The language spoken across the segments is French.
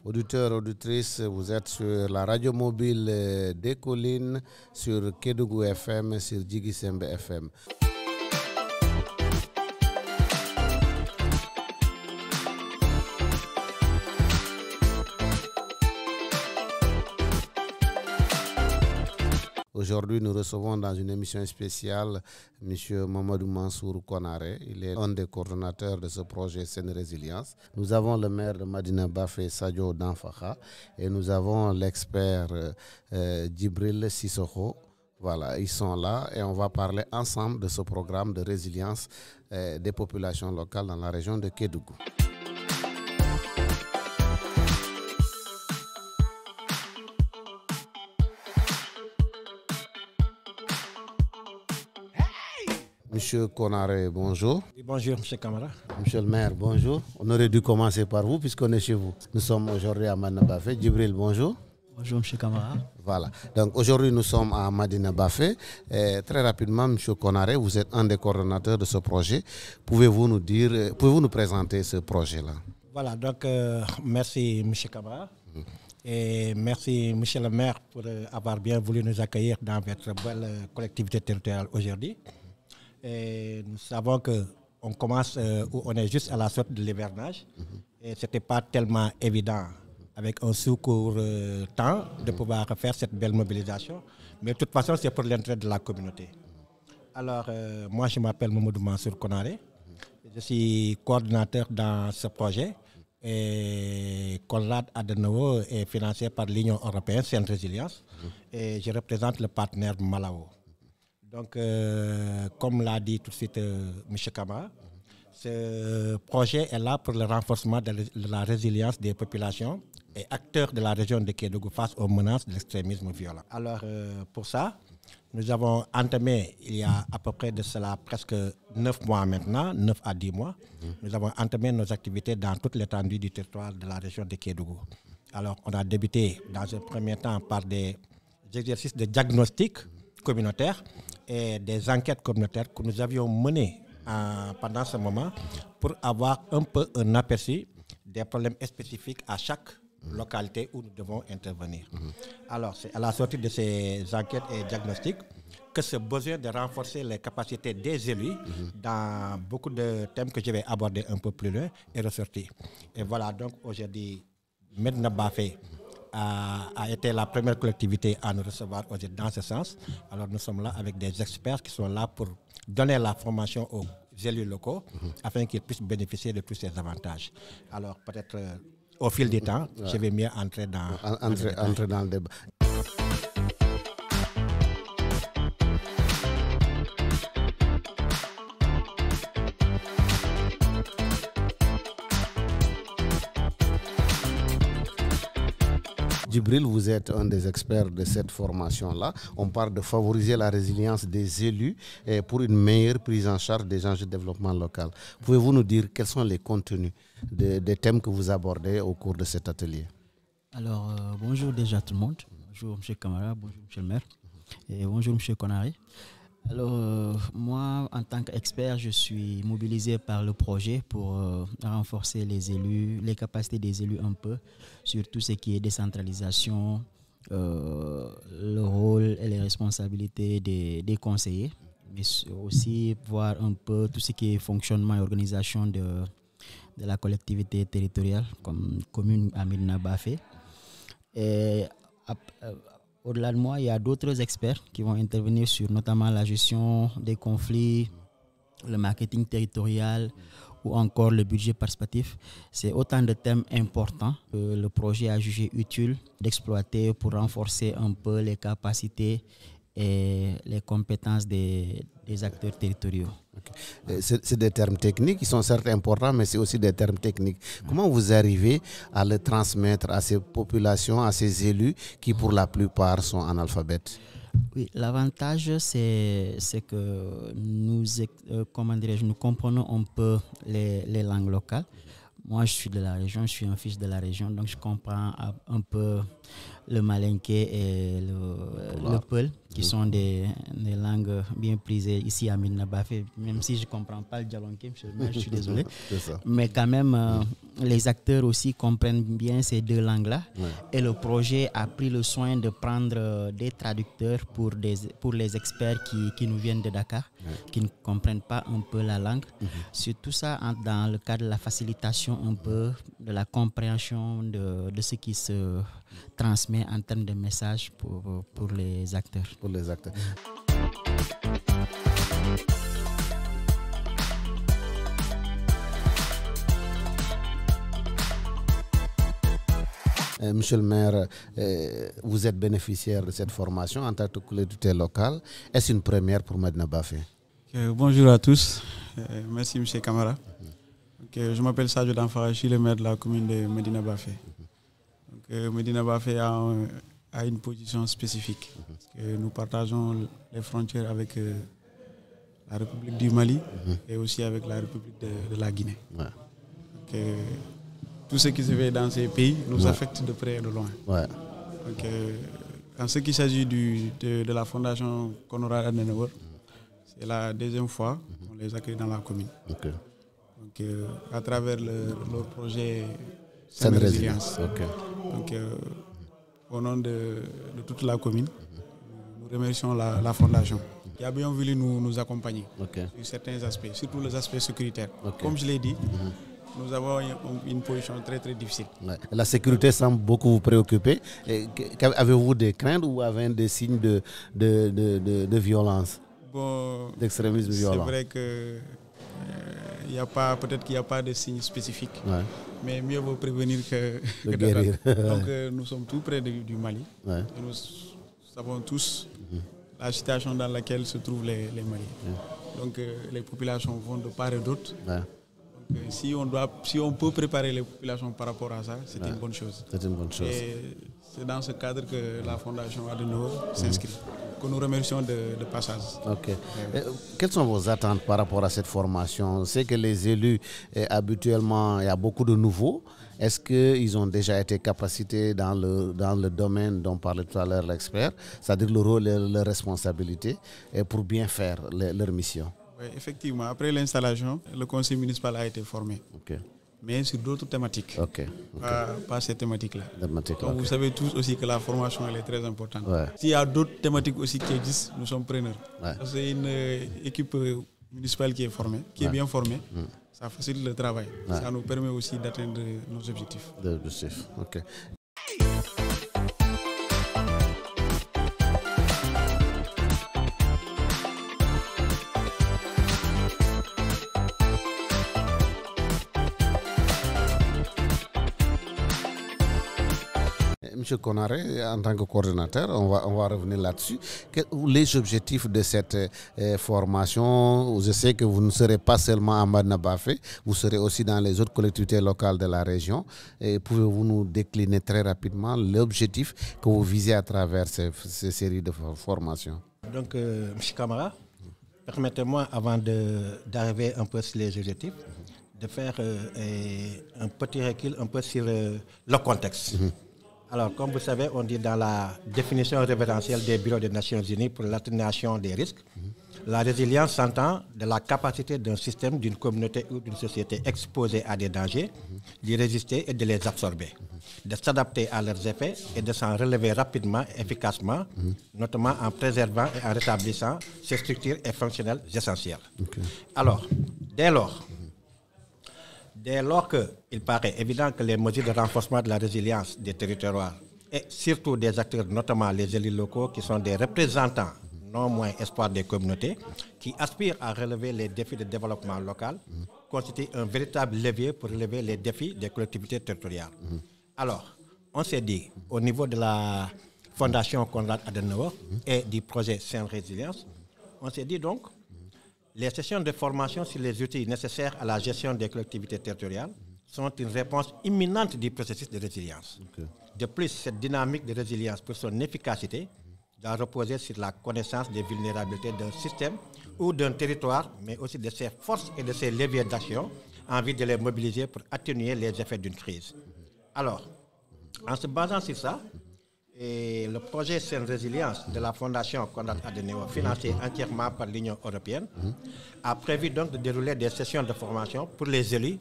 Auditeurs, auditrices, vous êtes sur la radio mobile des collines, sur Kédougou FM, sur Djigisembe FM. Aujourd'hui, nous recevons dans une émission spéciale M. Mamadou Mansour Konaré. Il est un des coordonnateurs de ce projet Sen Résilience. Nous avons le maire de Madina Bafé, Sadio Danfakha, et nous avons l'expert Djibril Sissoko. Voilà, ils sont là et on va parler ensemble de ce programme de résilience des populations locales dans la région de Kédougou. Monsieur Konaré, bonjour. Bonjour, Monsieur Camara. Monsieur le maire, bonjour. On aurait dû commencer par vous puisqu'on est chez vous. Nous sommes aujourd'hui à Madina Bafé. Djibril, bonjour. Bonjour, Monsieur Camara. Voilà. Donc aujourd'hui, nous sommes à Madina Bafé. Très rapidement, Monsieur Konaré, vous êtes un des coordonnateurs de ce projet. Pouvez-vous nous présenter ce projet-là? Voilà, donc merci, Monsieur Camara. Et merci, Monsieur le maire, pour avoir bien voulu nous accueillir dans votre belle collectivité territoriale aujourd'hui. Et nous savons qu'on commence où on est juste à la sortie de l'hivernage. Et ce n'était pas tellement évident avec un sous-court temps de pouvoir faire cette belle mobilisation. Mais de toute façon, c'est pour l'intérêt de la communauté. Alors, moi, je m'appelle Mamadou Mansour Konaré. Je suis coordinateur dans ce projet. Et Konrad Adenauer est financé par l'Union européenne, Sen Résilience. Et je représente le partenaire Malao. Donc, comme l'a dit tout de suite M. Kamara, ce projet est là pour le renforcement de la résilience des populations et acteurs de la région de Kédougou face aux menaces de l'extrémisme violent. Alors, pour ça, nous avons entamé, il y a à peu près de cela presque 9 mois maintenant, 9 à 10 mois, nous avons entamé nos activités dans toute l'étendue du territoire de la région de Kédougou. Alors, on a débuté dans un premier temps par des exercices de diagnostic communautaire et des enquêtes communautaires que nous avions menées pendant ce moment pour avoir un peu un aperçu des problèmes spécifiques à chaque localité où nous devons intervenir. Alors, c'est à la sortie de ces enquêtes et diagnostics que ce besoin de renforcer les capacités des élus dans beaucoup de thèmes que je vais aborder un peu plus loin est ressorti. Et voilà, donc aujourd'hui, Madina Bafé a été la première collectivité à nous recevoir aujourd'hui dans ce sens. Alors nous sommes là avec des experts qui sont là pour donner la formation aux élus locaux afin qu'ils puissent bénéficier de tous ces avantages. Alors peut-être au fil du temps, je vais mieux entrer dans le débat. Djibril, vous êtes un des experts de cette formation-là. On parle de favoriser la résilience des élus pour une meilleure prise en charge des enjeux de développement local. Pouvez-vous nous dire quels sont les contenus des thèmes que vous abordez au cours de cet atelier? Alors, bonjour déjà tout le monde. Bonjour M. Kamara, bonjour M. le maire et bonjour M. Konaré. Alors, moi, en tant qu'expert, je suis mobilisé par le projet pour renforcer les élus, les capacités des élus un peu, sur tout ce qui est décentralisation, le rôle et les responsabilités des conseillers, mais aussi voir un peu tout ce qui est fonctionnement et organisation de la collectivité territoriale, comme commune à Madina Bafé. Et au-delà de moi, il y a d'autres experts qui vont intervenir sur notamment la gestion des conflits, le marketing territorial ou encore le budget participatif. C'est autant de thèmes importants que le projet a jugé utile d'exploiter pour renforcer un peu les capacités et les compétences des acteurs territoriaux. Okay. C'est des termes techniques qui sont certes importants, mais c'est aussi des termes techniques. Comment vous arrivez à le transmettre à ces populations, à ces élus qui pour la plupart sont analphabètes? Oui, l'avantage c'est que nous comprenons un peu les langues locales. Moi, je suis de la région, je suis un fils de la région, donc je comprends un peu le malinké et le peul. qui sont des langues bien prisées ici à Medina Bafé, même si je ne comprends pas le Djalonké, monsieur le maire, je suis désolé. Mais quand même, les acteurs aussi comprennent bien ces deux langues-là. Ouais. Et le projet a pris le soin de prendre des traducteurs pour les experts qui nous viennent de Dakar, qui ne comprennent pas un peu la langue. Sur tout ça, dans le cadre de la facilitation un peu, de la compréhension de ce qui se transmet en termes de messages pour les acteurs. Pour les acteurs. Monsieur le maire, vous êtes bénéficiaire de cette formation en tant que collectivité locale. Est-ce une première pour Medina Bafé? Bonjour à tous. Merci, monsieur Camara. Je m'appelle Sadio Danfara, je suis le maire de la commune de Medina Bafé. Medina Bafé a une position spécifique. Parce que nous partageons les frontières avec la République du Mali et aussi avec la République de la Guinée. Ouais. Tout ce qui se fait dans ces pays nous affecte de près et de loin. Ouais. En ce qui s'agit de la fondation Konrad Adenauer, c'est la deuxième fois qu'on les accueille dans la commune. Okay. Donc, à travers leur projet Saine Résilience. Okay. Donc, au nom de toute la commune, nous remercions la fondation qui a bien voulu nous accompagner sur certains aspects, surtout les aspects sécuritaires. Comme je l'ai dit, nous avons une position très très difficile. Ouais. La sécurité semble beaucoup vous préoccuper. Avez-vous des craintes ou avez des signes de violence, d'extrémisme violent? C'est vrai que peut-être qu'il n'y a pas de signes spécifiques, mais mieux vaut prévenir que guérir. Donc nous sommes tout près du Mali. Ouais. Et nous savons tous la situation dans laquelle se trouvent les Maliens. Donc les populations vont de part et d'autre. Ouais. Si on peut préparer les populations par rapport à ça, c'est une bonne chose. C'est une bonne chose. Et c'est dans ce cadre que la Fondation Adenauer s'inscrit, que nous remercions de passage. Quelles sont vos attentes par rapport à cette formation? On sait que les élus, habituellement, il y a beaucoup de nouveaux. Est-ce qu'ils ont déjà été capacités dans le domaine dont parlait tout à l'heure l'expert, c'est-à-dire le rôle et leurs responsabilités, pour bien faire leur mission? Oui, effectivement, après l'installation, le conseil municipal a été formé. Mais sur d'autres thématiques. Pas ces thématiques-là. Donc vous savez tous aussi que la formation elle est très importante. Ouais. S'il y a d'autres thématiques aussi qui existent, nous sommes preneurs. Ouais. C'est une équipe municipale qui est formée, qui est bien formée. Ça facilite le travail. Ouais. Ça nous permet aussi d'atteindre nos objectifs. Monsieur Konaré, en tant que coordonnateur, on va revenir là-dessus. Les objectifs de cette formation, je sais que vous ne serez pas seulement à Medina Bafé, vous serez aussi dans les autres collectivités locales de la région. Pouvez-vous nous décliner très rapidement l'objectif que vous visez à travers ces séries de formations? Donc, M. Camara, permettez-moi, avant d'arriver un peu sur les objectifs, de faire un petit recul un peu sur le contexte. Alors, comme vous savez, on dit dans la définition référentielle des bureaux des Nations Unies pour l'atténuation des risques, la résilience s'entend de la capacité d'un système, d'une communauté ou d'une société exposée à des dangers, d'y résister et de les absorber, de s'adapter à leurs effets et de s'en relever rapidement et efficacement, notamment en préservant et en rétablissant ces structures et fonctionnelles essentielles. Alors, dès lors qu'il paraît évident que les mesures de renforcement de la résilience des territoires et surtout des acteurs, notamment les élus locaux qui sont des représentants non moins espoirs des communautés, qui aspirent à relever les défis de développement local, constituent un véritable levier pour relever les défis des collectivités territoriales. Alors, on s'est dit, au niveau de la Fondation Konrad Adenauer et du projet Saine Résilience, on s'est dit donc, les sessions de formation sur les outils nécessaires à la gestion des collectivités territoriales sont une réponse imminente du processus de résilience. De plus, cette dynamique de résilience, pour son efficacité, doit reposer sur la connaissance des vulnérabilités d'un système ou d'un territoire, mais aussi de ses forces et de ses leviers d'action, en vue de les mobiliser pour atténuer les effets d'une crise. Alors, en se basant sur ça, Et le projet Saine Résilience de la Fondation Konrad Adenauer, financé entièrement par l'Union européenne, a prévu donc de dérouler des sessions de formation pour les élus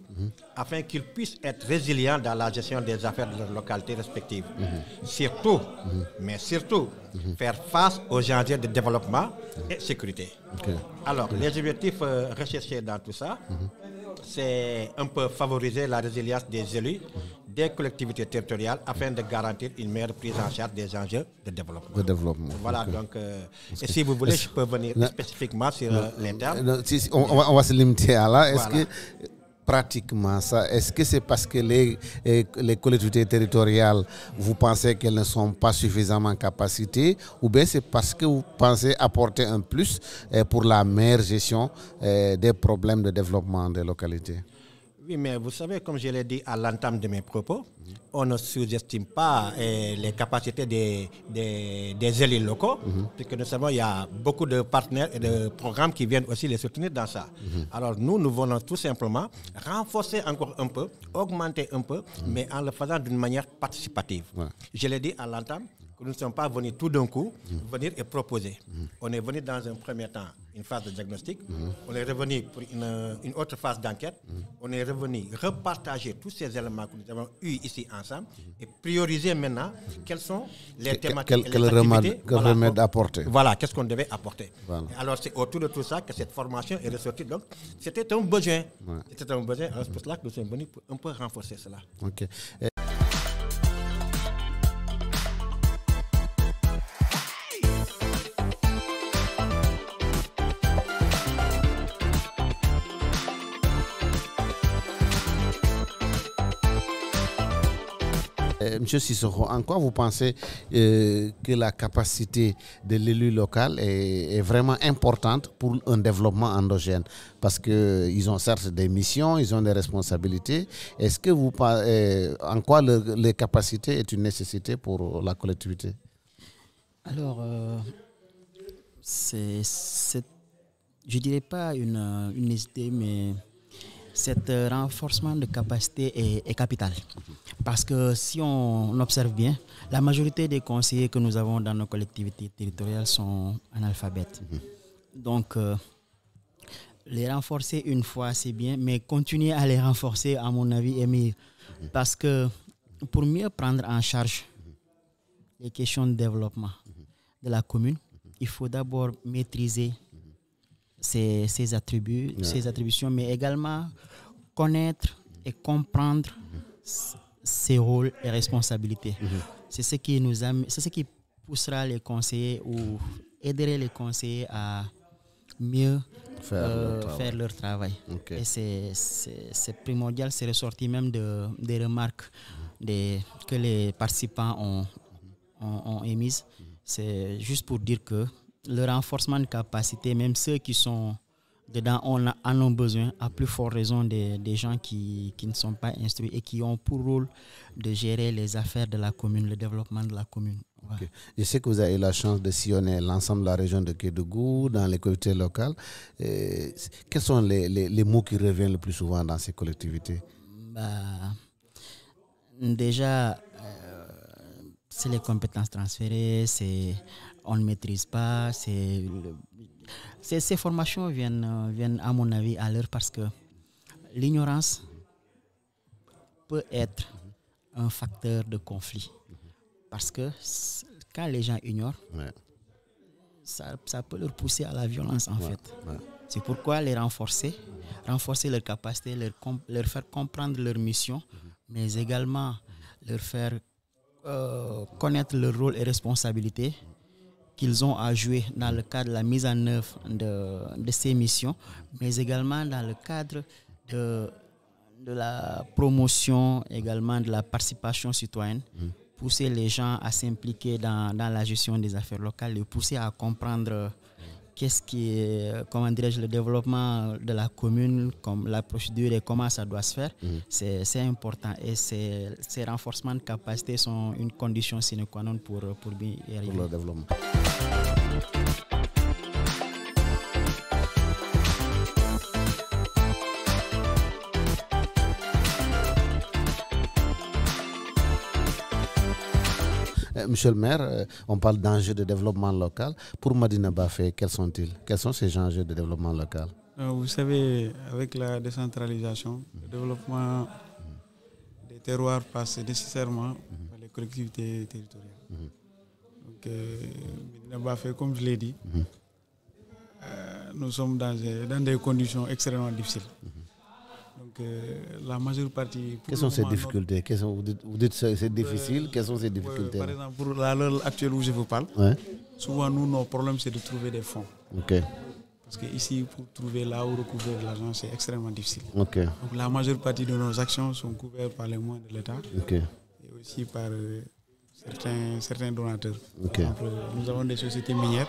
afin qu'ils puissent être résilients dans la gestion des affaires de leur localité respective. Surtout, mais surtout, faire face aux enjeux de développement et sécurité. Alors, les objectifs recherchés dans tout ça, c'est un peu favoriser la résilience des élus, des collectivités territoriales afin de garantir une meilleure prise en charge des enjeux de développement. Voilà, donc, et si vous voulez, je peux venir spécifiquement sur les termes. On va se limiter à là. Est-ce que pratiquement ça, est-ce que c'est parce que les collectivités territoriales, vous pensez qu'elles ne sont pas suffisamment en capacité, ou bien c'est parce que vous pensez apporter un plus pour la meilleure gestion des problèmes de développement des localités? Oui, mais vous savez, comme je l'ai dit à l'entame de mes propos, on ne sous-estime pas les capacités des élus locaux, puisque nous savons qu'il y a beaucoup de partenaires et de programmes qui viennent aussi les soutenir dans ça. Alors nous voulons tout simplement renforcer encore un peu, augmenter un peu, mais en le faisant d'une manière participative. Je l'ai dit à l'entame, que nous ne sommes pas venus tout d'un coup venir et proposer. On est venu dans un premier temps une phase de diagnostic, on est revenu pour une autre phase d'enquête, on est revenu repartager tous ces éléments que nous avons eus ici ensemble et prioriser maintenant quelles sont les thématiques et les activités. Quel remède apporter. Voilà, qu'est-ce qu'on devait apporter. Voilà. Alors c'est autour de tout ça que cette formation est ressortie. Donc c'était un besoin. C'était un besoin. Alors c'est pour cela que nous sommes venus pour un peu renforcer cela. Ok. Monsieur Sissoko, en quoi vous pensez que la capacité de l'élu local est vraiment importante pour un développement endogène? Parce qu'ils ont certes des missions, ils ont des responsabilités. Est-ce que vous en quoi les capacités est une nécessité pour la collectivité? Alors, je dirais pas une nécessité, mais cet renforcement de capacité est capital. Parce que si on observe bien, la majorité des conseillers que nous avons dans nos collectivités territoriales sont analphabètes. Donc, les renforcer une fois, c'est bien, mais continuer à les renforcer, à mon avis, est mieux. Parce que pour mieux prendre en charge les questions de développement de la commune, il faut d'abord maîtriser ses attributs, ses attributions, mais également connaître et comprendre ses rôles et responsabilités. C'est ce qui poussera les conseillers ou aiderait les conseillers à mieux faire leur travail. Et c'est primordial, c'est ressorti même des remarques que les participants ont émises. C'est juste pour dire que le renforcement de capacité, même ceux qui sont dedans en ont besoin, à plus forte raison des gens qui ne sont pas instruits et qui ont pour rôle de gérer les affaires de la commune, le développement de la commune. Okay. Je sais que vous avez eu la chance de sillonner l'ensemble de la région de Kédougou, dans les collectivités locales. Quels sont les mots qui reviennent le plus souvent dans ces collectivités? Déjà, c'est les compétences transférées, on ne maîtrise pas. Ces formations viennent, à mon avis, à l'heure parce que l'ignorance peut être un facteur de conflit. Parce que quand les gens ignorent, ça peut leur pousser à la violence, en fait. C'est pourquoi les renforcer leur capacité, leur faire comprendre leur mission, mais également leur faire connaître leur rôle et responsabilités qu'ils ont à jouer dans le cadre de la mise en œuvre de ces missions, mais également dans le cadre de la promotion, également de la participation citoyenne, pousser les gens à s'impliquer dans la gestion des affaires locales, les pousser à comprendre qu'est-ce qui est, comment dirais-je, le développement de la commune, comme la procédure et comment ça doit se faire. C'est important et ces renforcements de capacité sont une condition sine qua non pour bien y arriver. Pour le développement. Monsieur le maire, on parle d'enjeux de développement local. Pour Madina Bafé, quels sont-ils? Quels sont ces enjeux de développement local? Vous savez, avec la décentralisation, le développement des terroirs passe nécessairement par les collectivités territoriales. Donc, Madina Bafé, comme je l'ai dit, nous sommes dans des conditions extrêmement difficiles. Donc, la majeure partie... Quelles sont ces difficultés? Vous dites que c'est difficile. Quelles sont ces difficultés? Par exemple, pour l'heure actuelle où je vous parle, souvent, nous, nos problèmes, c'est de trouver des fonds. Parce qu'ici, pour trouver là où recouvrir de l'argent, c'est extrêmement difficile. Donc, la majeure partie de nos actions sont couvertes par les moyens de l'État et aussi par certains donateurs. Par exemple, nous avons des sociétés minières,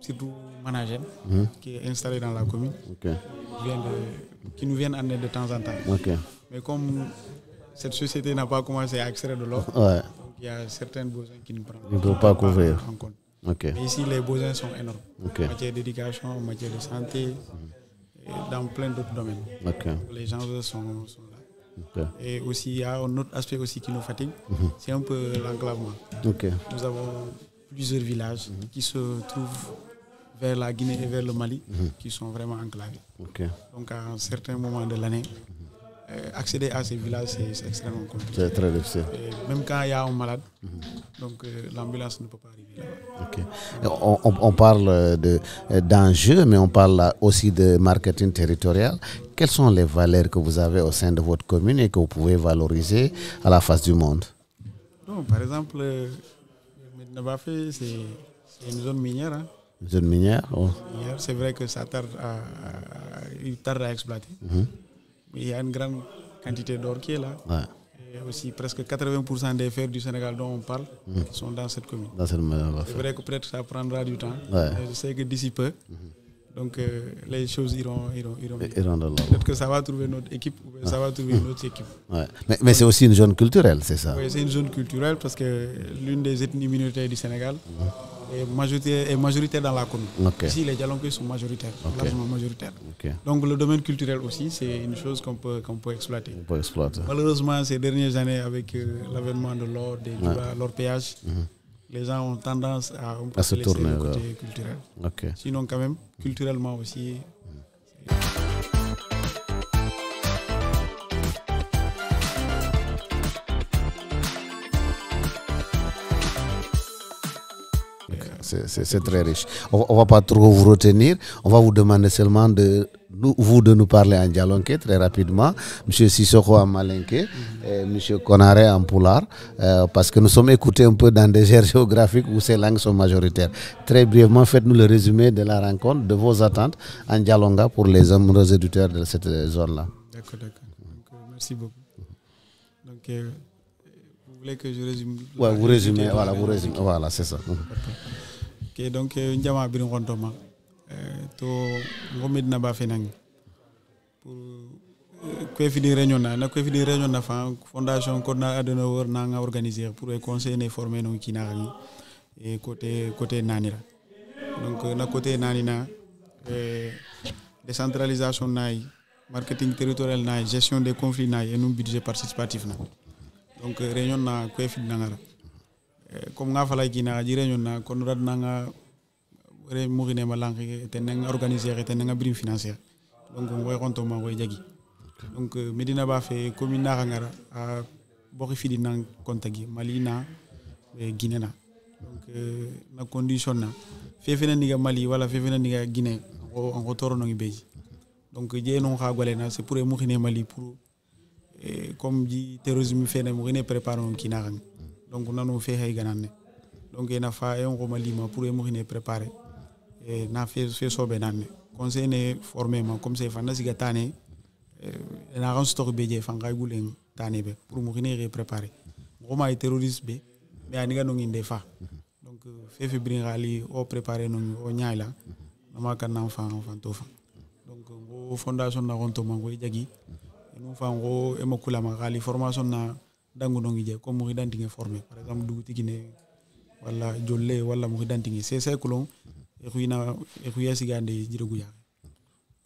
surtout Managen, qui est installée dans la commune, qui nous viennent en aide de temps en temps. Mais comme cette société n'a pas commencé à extraire de l'or, il y a certains besoins qui ne prennent pas en compte. Mais ici, les besoins sont énormes. En matière d'éducation, en matière de santé, et dans plein d'autres domaines. Les gens sont là. Et aussi, il y a un autre aspect aussi qui nous fatigue, c'est un peu l'enclavement. Nous avons plusieurs villages qui se trouvent vers la Guinée et vers le Mali, qui sont vraiment enclavés. Donc, à un certain moment de l'année, accéder à ces villages, c'est extrêmement compliqué. C'est très difficile. Même quand il y a un malade, donc l'ambulance ne peut pas arriver là-bas. On parle d'enjeux, mais on parle aussi de marketing territorial. Quelles sont les valeurs que vous avez au sein de votre commune et que vous pouvez valoriser à la face du monde? Donc, par exemple, Madina Bafé, c'est une zone minière. Une zone minière, c'est vrai que ça tarde à exploiter. Mais il y a une grande quantité d'or qui est là. Et aussi presque 80% des fer du Sénégal dont on parle sont dans cette commune. C'est vrai que peut-être ça prendra du temps. Mais je sais que d'ici peu, donc les choses iront peut-être que ça va trouver notre équipe ou ça va trouver une autre équipe. Mais c'est aussi une zone culturelle, c'est ça? Oui, c'est une zone culturelle parce que l'une des ethnies minoritaires du Sénégal est majoritaire dans la commune. Ici, les Djalonkés sont majoritaires, largement majoritaires. Donc le domaine culturel aussi, c'est une chose qu'on peut exploiter. Malheureusement, ces dernières années, avec l'avènement de l'or, l'or péage, les gens ont tendance à se tourner vers le côté culturel. Sinon, quand même, culturellement aussi... C'est très riche. On ne va pas trop vous retenir. On va vous demander seulement de nous parler en Djalonké très rapidement. M. Sissoko en Malinké et M. Konaré en Poulard. Parce que nous sommes écoutés un peu dans des aires géographiques où ces langues sont majoritaires. Très brièvement, faites-nous le résumé de la rencontre, de vos attentes en Djalonga pour les nombreux éditeurs de cette zone-là. D'accord. Merci beaucoup. Donc, vous voulez que je résume? Oui, vous résumez. Voilà, c'est ça. Donc njama birin kontoma to Madina Bafé nangi pour kwefidi réunion na fa fondation Konrad Adenauer nanga organiser pour conseiller et former no kinari et côté nanira donc na côté nanina décentralisation nay marketing territorial nay gestion des conflits nay et un budget participatif na donc réunion na kwefidi nangara comme nga fala kina ji réunion na Konrad nanga re mourine malangi teneng organiser teneng brim financier donc ngoy konto ma ngoy jagi donc Madina Bafé commune na ngara a bokki fidi nang kontagi Malina e Guinée na donc na condition na fefena niga Mali wala fefena niga Guinée on retourne ngi beji donc je non xa golena c'est pour mourine Mali pour comme di terrorisme fene mourine préparer on kina donc nanu fait hay ganane donc ina fa e on ko malima pour e mo hine préparer et na fait sobe nanne conseil ne formé ma comme c'est fanda siga tane na ran stock beje fa ngay gulen tane be pour mo hine préparer ko ma terroriste be mais ani ga no nginde fa donc fait brin rali o préparer no o nyaila ma kan na fa to fa donc go fondation na ronto mango jagi no fa go e makula ma rali formation na dangu no ngi comme mo dantingue formé par exemple duguti Guinée wala jolle wala mo dantingue c'est kulon e khuyna sigande jirogu ya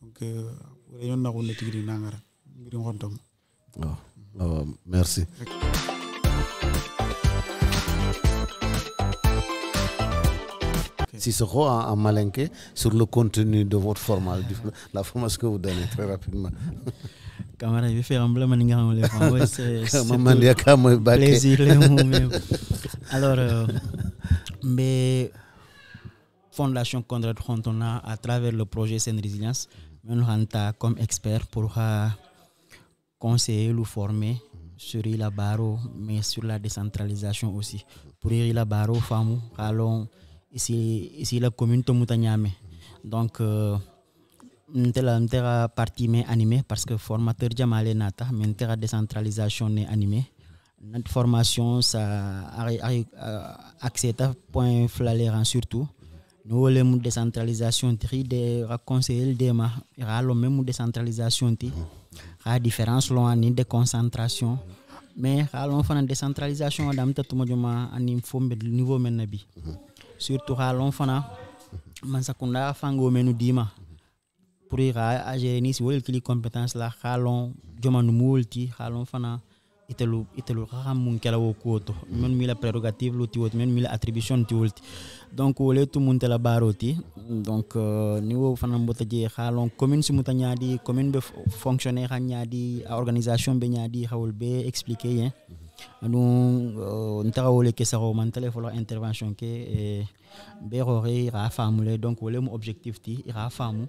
donc réunion na ko le tigri nangara ngiri ngontom merci. Sissoko en malinké sur le contenu de votre formation, la formation que vous donnez très rapidement. Camara, je vais faire un blanc, c'est plaisir. Alors, mais Fondation Conrad Fontona, à travers le projet Saine Résilience, nous avons comme expert pour conseiller ou former sur la barre, mais sur la décentralisation aussi. Pour la barre, femmes, allons ici la commune de Moutanyame. Donc, nous avons partie animée parce que formateur Jamalé Nata, mais nous avons décentralisation animée. Notre formation, ça accès à point flagrant surtout. Nous avons une décentralisation de conseiller le déma, il y a même décentralisation la différence là ni de concentration mais allons faire une décentralisation adam tatu moduma ani fombe niveau menabi surtout allons fana man sakunda fango menu dima pour ira agir ni si wol kili compétence la allons jomanu multi allons fana itelu ramun kala wo koto men mi la prérogative luti wot men mi la attribution ti wulti donc wole tout monte la baroti donc niveau fana mbota je xalon commune si muta ñaadi commune be fonctionnaire ñaadi organisation be ñaadi xawul be expliquer hein nous ntarawole ke saro man téléphone intervention ke be roré ra famule donc wole mo objectif ti ra famu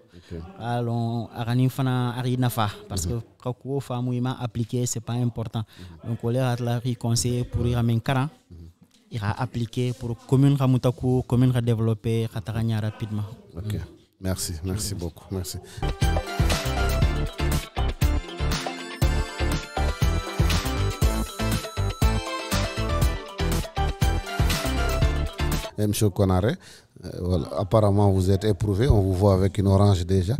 alon arani fana ari nafa parce que ko famu ma appliquer c'est pas important donc wole la conseiller pour y ramener 40 il va appliquer pour commune Ramutaku, commune va développer Khatarania rapidement. Ok, merci beaucoup, merci. Monsieur Konaré, voilà, apparemment vous êtes éprouvé, on vous voit avec une orange déjà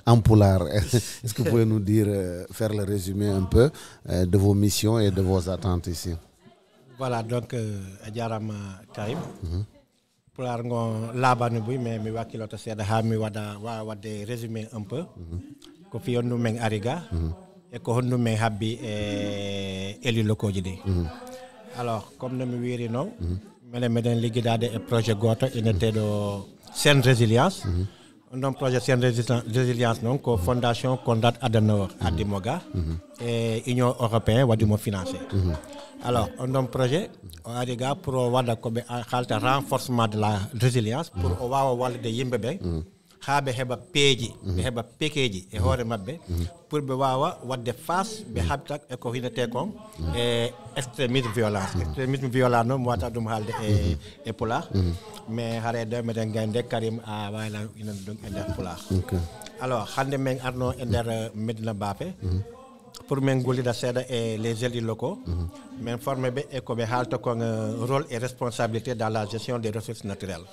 en poulard. Est-ce que vous pouvez nous dire, faire le résumé un peu de vos missions et de vos attentes ici? Voilà, donc, Adjaram Karim. Pour l'abanu, mais je vais vous résumer un peu. Que fi nous meng ariga et que nous meng habi élu locaux. Alors, comme nous me non, mais les ligue des projets goto était de Saine Résilience. Un projet Saine Résilience non, que Fondation Konrad Adenauer à Dimoga et Union européenne va du financer. Alors, on a un projet pour le renforcement de la résilience pour avoir des yimbebe, habe heba peji, heba pekeji et hore mabbe pour bewawa wadde face be habtak e ko hinete kon et extrémisme violent no wata dum halde e pola mais hare de meden gande Karim a wala ina dum ender pola. Alors, hande men arno ender Medina Bafe pour mengoli da seda et les élus locaux mais former be e ko be halto ko rôle et responsabilité dans la gestion des ressources naturelles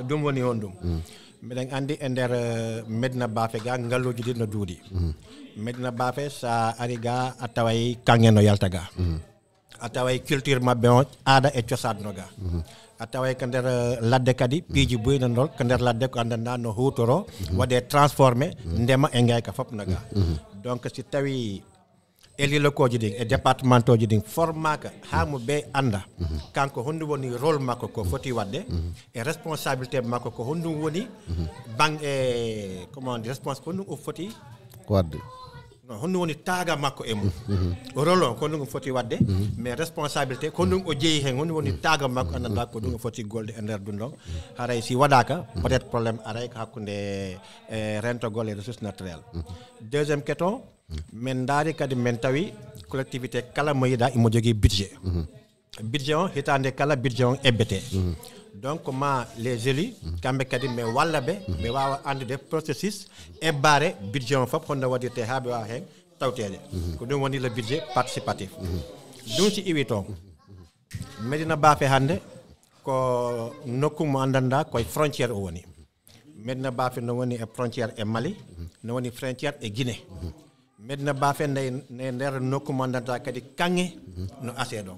dum woni hondum meden andi ender Medina Bafe ga ngaloji di no duudi Medina Bafe sa ariga ataway kangeno yaltaga ataway culture mabbe on ada e ciosadno ga ataway kander ladde kadi piji buyna ndol kander ladde ko andanda no hutoro wade transformer ndema e ngay ka fop naga donc si tawi eli locaux ji et départementaux ji formaka hamu be anda kanko hondu woni rôle makko ko foti wadde et responsabilité makko ko hondu woni bang e comment dire responsable hondu o foti wadde non hondu woni taga makko e mum rôle ko hondu foti wadde mais responsabilité ko hondu o jeeyi hen hondu woni taga makko andanda ko dum foti golde e nder dundon haray si wadaka peut-être problème aray hakkunde rento gol et ressources naturelles deuxième question men daari kadi men tawi collectivité kala moyida imo jogi budget budget on hitande kala budget on ebbete donc ma les élus kambe kadi me walla be me wawa andude processus e bare budget on fop honno wadite habe wa hen tawtede ko dum woni le budget participatif dum si iwi ton Medina Bafe hande ko nokku mo andanda koy frontière o woni Medina Bafe no woni e frontière e Mali no woni frontière e Guinée Medina Bafe ne nder nokku mandata kadi kange no asedo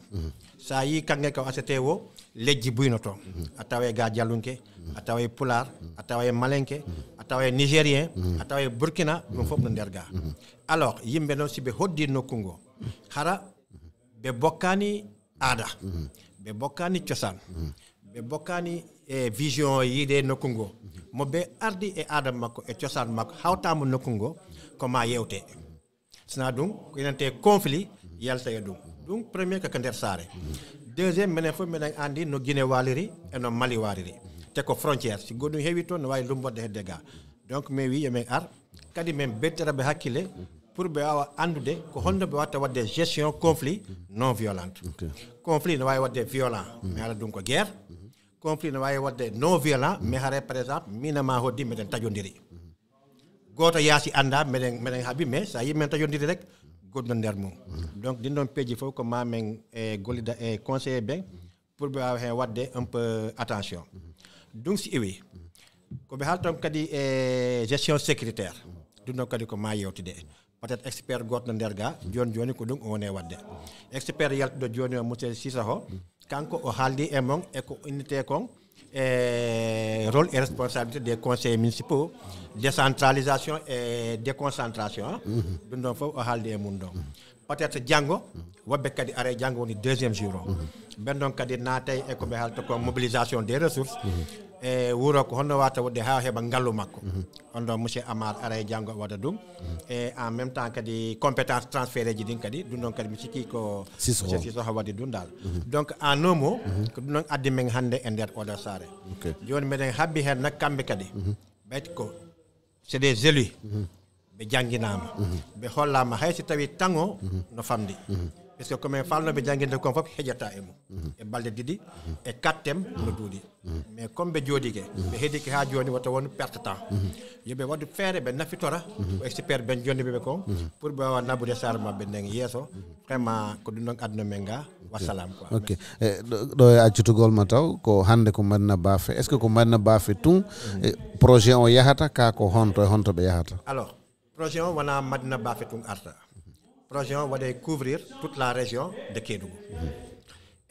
sa yi kange ko asete wo lejji buyno to atawe ga jalunke atawe pular atawe malenke atawe nigérien atawe burkina dum fop no nder ga alors yimbe non sibe hoddi nokku ngo hara be bokkani ada be bokkani ciosan be bokani e vision yide nokungo mo be ardi e adam makko e ciosan makko hawtama nokungo ko ma yewte sina dum ko inante conflit yalta e dum premier ka nder sare deuxième menen fo menen andi no Guinée waliri e no Mali waliri te ko frontière si godum hewi ton no way lumbode hedde ga donc mais wi yemen ar kadi men bettera be hakkile pour be awa andude ko hondo be watta wadde gestion conflit non violente conflit no way wadde violent mais ala dum ko guerre conflit no way wadde non violent mais hare par exemple minama hoddi meden tajondiri goto yasi anda meden habi mais sa yimen tajondiri rek goddo nder mum donc din don peji fo ko mamen e golida e conseiller ben pour be awa wadde un peu attention donc si ewi ko be halton kadi e gestion sécuritaire dum kadi ko ma yewtide peut-être expert goto nder ga joni ko dum woni wadde expert yalto joni monsieur Sissaho kanko o haldi e mon e ko unité kon rôle et responsabilité des conseils municipaux décentralisation et déconcentration dum don fof o haldi e mun don peut-être jango wobbe kadi are jango woni deuxième jour ben don kadi natay e ko be halto ko mobilisation des ressources e wuro ko honno wata wodde ha heba ngallu makko on do monsieur Amar are jango wada dum et en même temps kadi compétence transféré ji din kadi dum don kadi mi cikki ko monsieur Siso wadi dum dal donc en un mot ko dum addi men hande e nder odo sare joni meden habbi hen nak kambe kadi bet ko c'est des élus be janginama be hollama hay si tawi tango no famdi parce que comme falno be janginde ko fop hejata e mum e balde didi e kattem no dudi mais comme be jodike be hediki ha joni wata won perte temps yobe wadu fere be nafitora ko expert ben joni be ko pour be wa nabude sar mabbe ndeng yeso vraiment ko dum non aduna menga wassalam quoi ok do accutugol ma taw ko hande ko Madina Bafe est ce que ko Madina Bafe tout projet on yahata ka ko honto be yahata alors projet on wana Madina Bafe tout arta projet on va couvrir toute la région de Kédougou.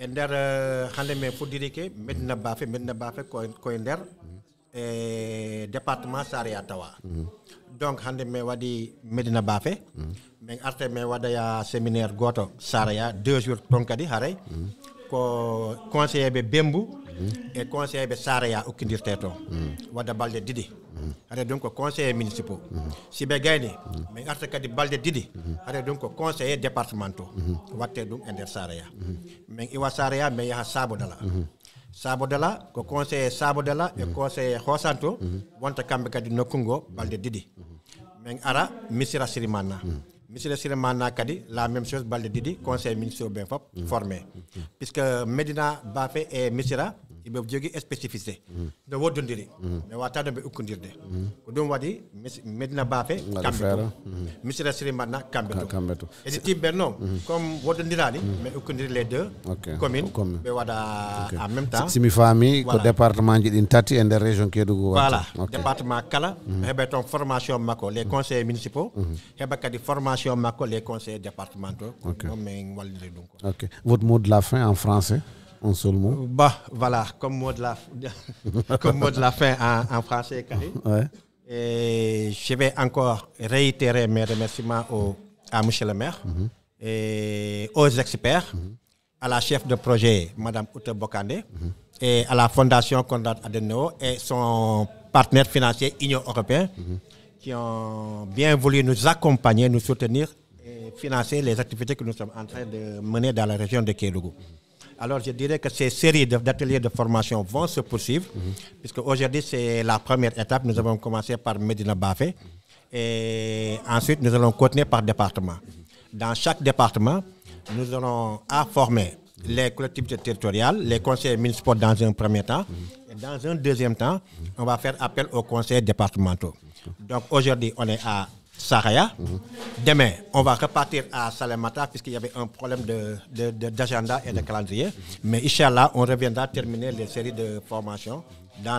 Et der hande me fudiri ke Medina Bafe ko der département Saria Tawa. Donc hande me wadi Medina Bafe men arte me wada ya séminaire goto Saria 2 jours tonkadi hare ko conseiller be Bembu et conseiller be Saria okindirte to wada balde didi hare donc conseiller municipal si be gayni men arte kadi balde didi hare donc conseiller départementaux watte dum ender Saria men iwa Saria men ya Sabodala ko conseiller Sabodala et conseiller Hosanto wonta kambe kadi nokungo balde didi men ara Missira Sirimana Monsieur le Sirimana kadi la même chose balde didi conseil municipal ben fop formé puisque Medina Bafe et Missira ibe jogi spécificité de wodondiri mais wata do be ukundirde ko dum wadi Medina Bafe kambe Monsieur le Sirimana kambe to et di timberno comme wodondirani mais ukundiri les deux communes be wada en même temps si mi fami ko département ji din tati e der région Kédougou voilà département kala hebe ton formation mako les conseils municipaux heba kadi formation mako les conseils départementaux mais walide donc OK votre mot de la fin en français un seul mot bah voilà comme mot de la fin en français kadi et je vais encore réitérer mes remerciements à monsieur le maire et aux experts à la chef de projet madame Outa Bokandé et à la fondation Konrad Adenauer et son partenaire financier Union européenne qui ont bien voulu nous accompagner, nous soutenir et financer les activités que nous sommes en train de mener dans la région de Kédougou. Alors je dirais que ces séries d'ateliers de formation vont se poursuivre puisque aujourd'hui c'est la première étape. Nous avons commencé par Medina Bafe et ensuite nous allons continuer par département. Dans chaque département, nous allons former les collectivités territoriales, les conseils municipaux dans un premier temps et dans un deuxième temps, on va faire appel aux conseils départementaux. Donc aujourd'hui, on est à Saraya. Demain, on va repartir à Salemata puisqu'il y avait un problème d'agenda et de calendrier. Mais Inch'Allah, on reviendra terminer les séries de formations dans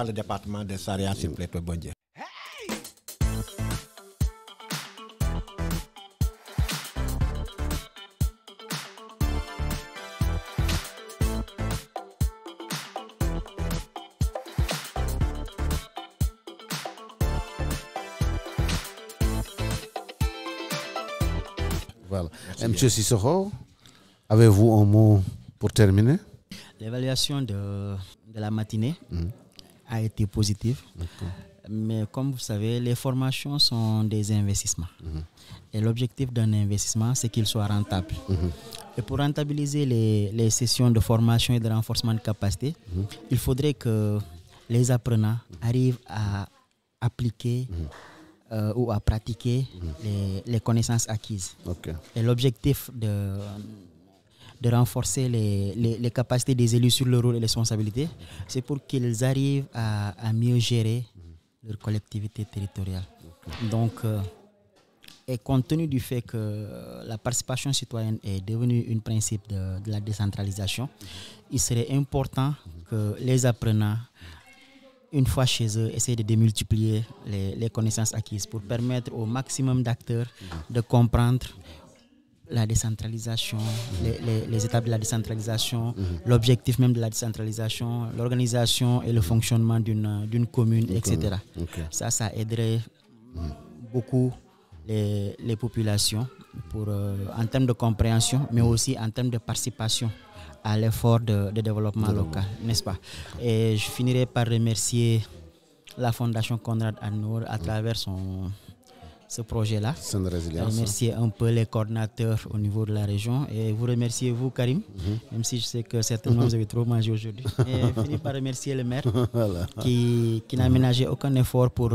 le département de Saraya, s'il vous plaît, bon Dieu. Voilà. Monsieur Sissoko, avez-vous un mot pour terminer? L'évaluation de la matinée a été positive. Mais comme vous savez, les formations sont des investissements. Et l'objectif d'un investissement, c'est qu'il soit rentable. Et pour rentabiliser les sessions de formation et de renforcement de capacité, il faudrait que les apprenants arrivent à appliquer ou à pratiquer les connaissances acquises. Et l'objectif de renforcer les capacités des élus sur le rôle et les responsabilités, c'est pour qu'ils arrivent à mieux gérer leur collectivité territoriale. Donc, et compte tenu du fait que la participation citoyenne est devenue un principe de la décentralisation, il serait important que les apprenants, une fois chez eux, essaient de démultiplier les connaissances acquises pour permettre au maximum d'acteurs de comprendre la décentralisation, les étapes de la décentralisation, l'objectif même de la décentralisation, l'organisation et le fonctionnement d'une commune, etc. Ça aiderait beaucoup les populations en termes de compréhension, mais aussi en termes de participation à l'effort de développement local, n'est-ce pas? Et je finirai par remercier la Fondation Konrad Adenauer à travers ce projet-là. Remercier un peu les coordinateurs au niveau de la région et vous remercier vous, Karim, même si je sais que certainement vous avez trop mangé aujourd'hui. Et finir par remercier le maire qui n'a ménagé aucun effort pour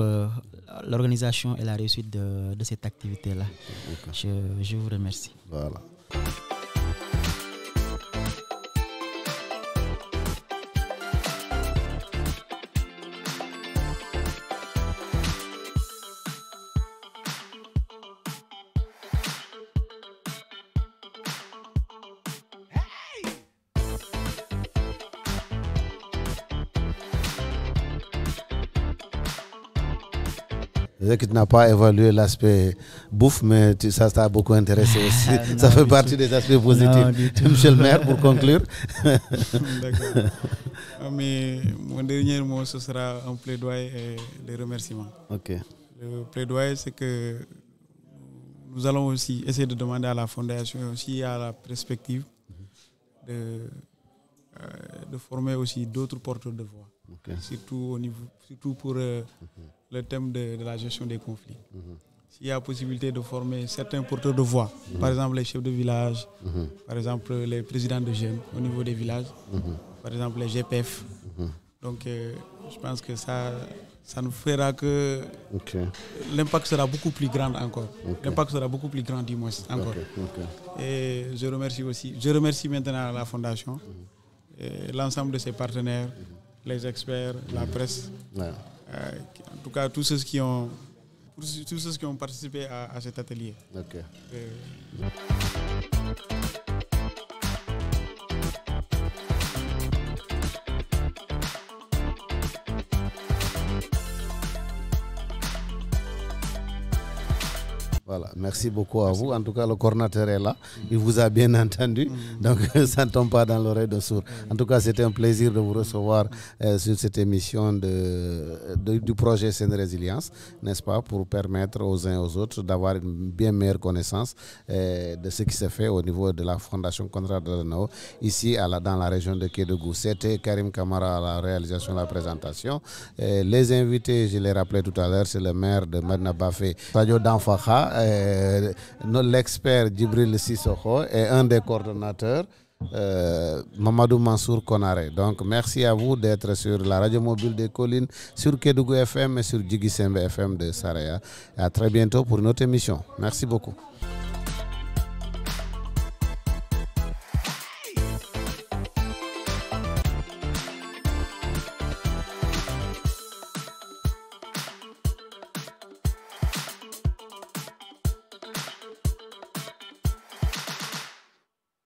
l'organisation et la réussite de cette activité-là. Je vous remercie. Voilà. Je sais que tu n'as pas évalué l'aspect bouffe, mais ça t'a beaucoup intéressé aussi. Non, ça fait partie des aspects positifs. Monsieur le maire, pour conclure. D'accord. Mais mon dernier mot, ce sera un plaidoyer et les remerciements. Le plaidoyer, c'est que nous allons aussi essayer de demander à la Fondation et aussi à la perspective de former aussi d'autres porteurs de voix. Surtout pour le thème de la gestion des conflits. S'il y a possibilité de former certains porteurs de voix, par exemple les chefs de village, par exemple les présidents de jeunes au niveau des villages, par exemple les GPF. Donc je pense que ça nous fera que l'impact sera beaucoup plus grand encore. L'impact sera beaucoup plus grand du moins encore. Et je remercie maintenant la Fondation, et l'ensemble de ses partenaires, les experts, la presse, en tout cas tous ceux qui ont participé à cet atelier. Voilà, merci beaucoup à vous. En tout cas, le coordinateur est là. Il vous a bien entendu. Donc, ça ne tombe pas dans l'oreille de sourd. En tout cas, c'était un plaisir de vous recevoir sur cette émission du projet Seine Résilience, n'est-ce pas, pour permettre aux uns et aux autres d'avoir une bien meilleure connaissance de ce qui se fait au niveau de la Fondation Konrad Adenauer, ici dans la région de Kédougou. C'était Karim Kamara à la réalisation de la présentation. Les invités, je l'ai rappelé tout à l'heure, c'est le maire de Medina Bafé, Sadio Danfakha, l'expert Djibril Sissoko et un des coordonnateurs, Mamadou Mansour Konaré. Donc merci à vous d'être sur la radio mobile des collines, sur Kédougou FM et sur Djigi Sembe FM de Saraya. À très bientôt pour une autre émission. Merci beaucoup.